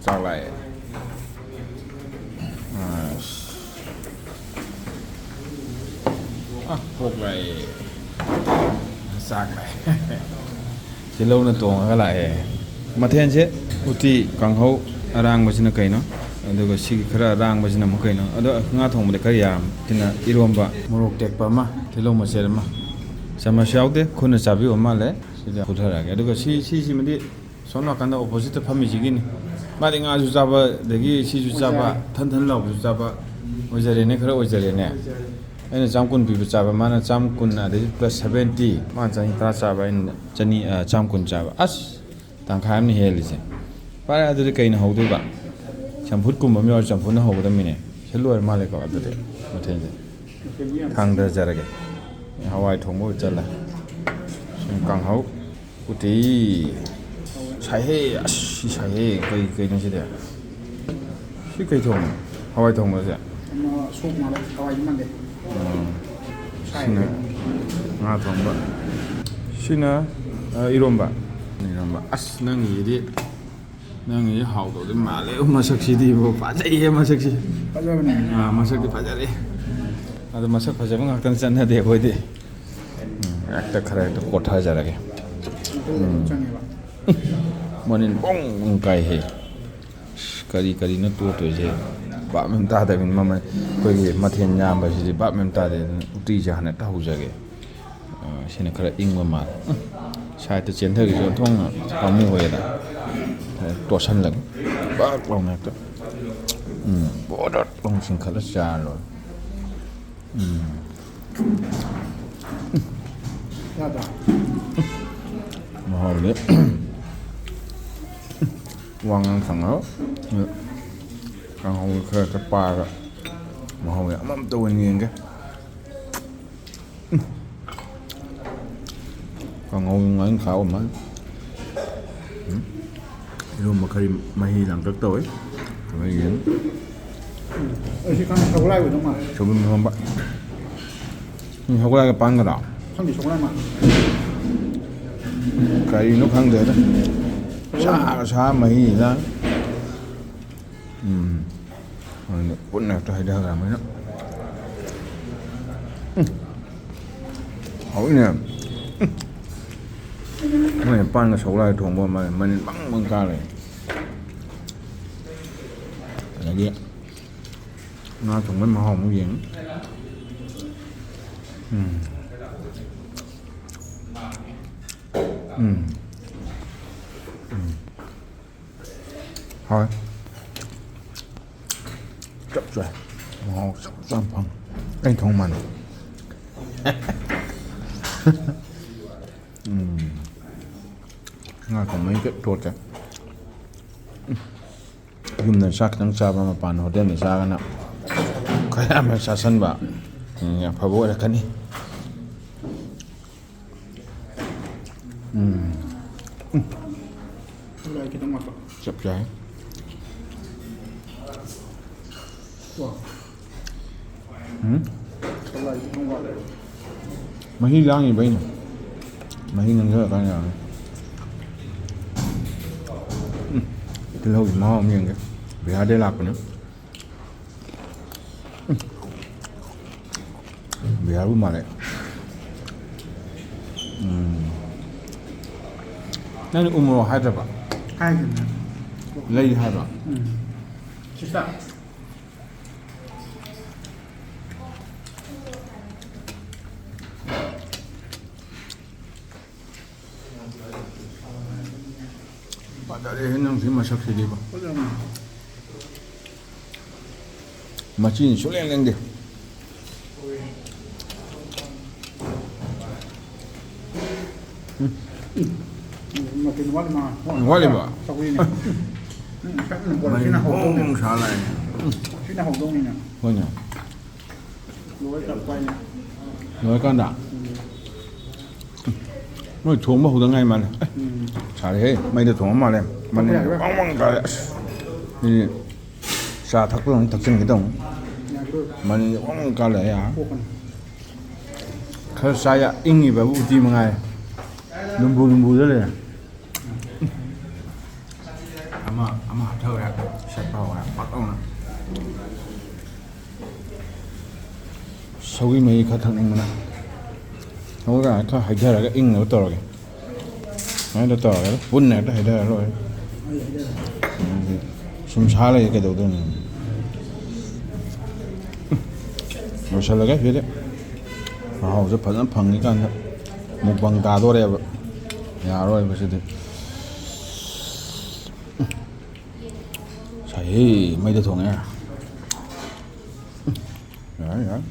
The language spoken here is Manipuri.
chào lại hộp này sạc lại thì lâu nó tuồng cái lại mà thiên chứ uti càng hậu arang basi na kai no aduga si khara arang basi na makai no ado nga thong de kariya tina iromba morok tek pa ma thilo ma sel ma sama shaude khuna chabi o ma le sida puthara ge aduga si madi sona kanda opposite phami jigini madi nga ju jaba degi si ju jaba than law ju jaba ojare ne khara ojare ne aina chamkun bi jaba mana chamkun ade plus 70 ma chani ta jaba in chani chamkun jaba as tang kham ni helise para adu kai na hodu ba champut kum bam yo champut na hoda mine hello ma le ko adu de mathen je thang da jarage hawai thong mo chala sim kang hau uti sai he si sai he kai ni de si kai thong hawai thong mo je ma sok ma le hawai man de sina nga thong ba sina iromba as nang yidi nang yi hao do de ma le masak si di bo fa jai he masak si masak di fa jare ado masak fa jaba ngak tan chan na de boi de ekta khara ekta kotha jara ge monin bong kai he kari na to je ba mem ta da bin mama koi ge mathen nyam ba si ba mem ta de uti ja na ta hu ja ge sina khara ing ma sai ta chen thơ cái thong có mua về đó to sân lận bác lòng này đó bỏ đợt lòng sinh khá là xa rồi mà hồi đấy quăng ăn thằng đó càng hồi khơi cái pa đó mà hồi ấm tôi nghiêng cái còn ngon ngon khảo mà luôn mà khi mày làm rất tối mày diễn thì con sống lại của nó mà sống không bạn không lại cái pan cái đó không chỉ sống lại mà cái nó khăng đấy đó xa mày gì đó cuốn này trời đâu làm mấy đó hỏi nè mày pan cái sầu lại thùng bò mà mình băng ca này là gì nó thùng bánh màu hồng cái gì thôi chấp rồi màu sắc sản phẩm anh thùng mình nga còn mấy cái trộn chắc dùng để sắc trắng sa mà pan hotel để sa cái nào cái em phải sa sân bạ nhà phải bố là cái này chập trái mà hi lang gì vậy nhỉ mà hi nâng rất là cái nào thì lâu thì máu miếng cái vì hai đứa lạc của nó vì hai đứa mà đấy nó umur hai rồi hai lấy hai rồi chứ sao đây nó thì mà sắp xỉ đi vào mà chỉ số lên đi mà tiền quá mà quá đi vào sau khi này mày không xả lại cái nào hồng đông này nè thôi nhỉ lối tập quay nè nói con đã nó xuống bao giờ ngay mà xả đi mày được xuống mà lên mình bong bong cái thì xả thắc luôn thắc sinh cái đồng mình bong cái này à cái saya ingin bawa uji mengai lumbu-lumbu tu le ꯑꯃ ꯍꯥꯞꯊꯔꯦ ꯁꯦꯠꯄ ꯍꯧꯔꯦ ꯄꯥꯛ ꯂꯥꯎꯅ ꯁꯧꯒ꯭ꯔꯤ ꯃꯍꯤ ꯈꯔ ꯊꯛꯅꯤꯡꯕꯅ ꯁꯧꯒ꯭ꯔꯤ ꯈꯔ ꯍꯩꯊꯔꯒ ꯏꯪꯅꯕ ꯇꯧꯔꯒꯦ ꯁꯨꯃꯥꯏꯅ ꯇꯧꯔꯒ ꯄꯨꯟꯅ ꯍꯦꯛꯇ ꯍꯩꯊꯔ ꯂꯣꯏꯔꯦ ꯁꯨꯝ ꯁꯥ ꯂꯩ ꯀꯩꯗꯧꯗꯣꯏꯅꯣ ꯂꯣꯏꯁꯤꯜꯂꯒꯦ ꯁꯤꯗꯤ ꯃꯍꯥꯎꯁꯦ ꯐꯖꯅ ꯐꯪꯉꯤꯀꯥꯟꯗ ꯃꯨꯛꯕꯪ ꯇꯥꯗꯣꯔꯦꯕ ꯌꯥꯔꯔꯣꯏꯕ ꯁꯤꯗꯤ ꯁꯥꯏꯍꯦ ꯃꯩꯗ ꯊꯣꯡꯉꯦ ꯌꯥꯔꯦ